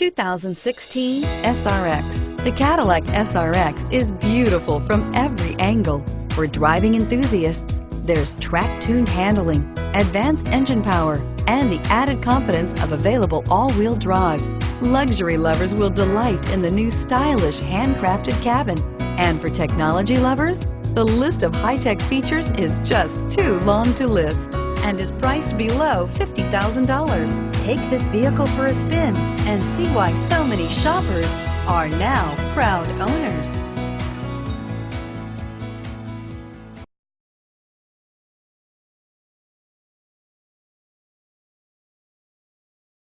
2016 SRX. The Cadillac SRX is beautiful from every angle. For driving enthusiasts, there's track-tuned handling, advanced engine power, and the added confidence of available all-wheel drive. Luxury lovers will delight in the new stylish handcrafted cabin. And for technology lovers, the list of high-tech features is just too long to list and is priced below $50,000. Take this vehicle for a spin and see why so many shoppers are now proud owners.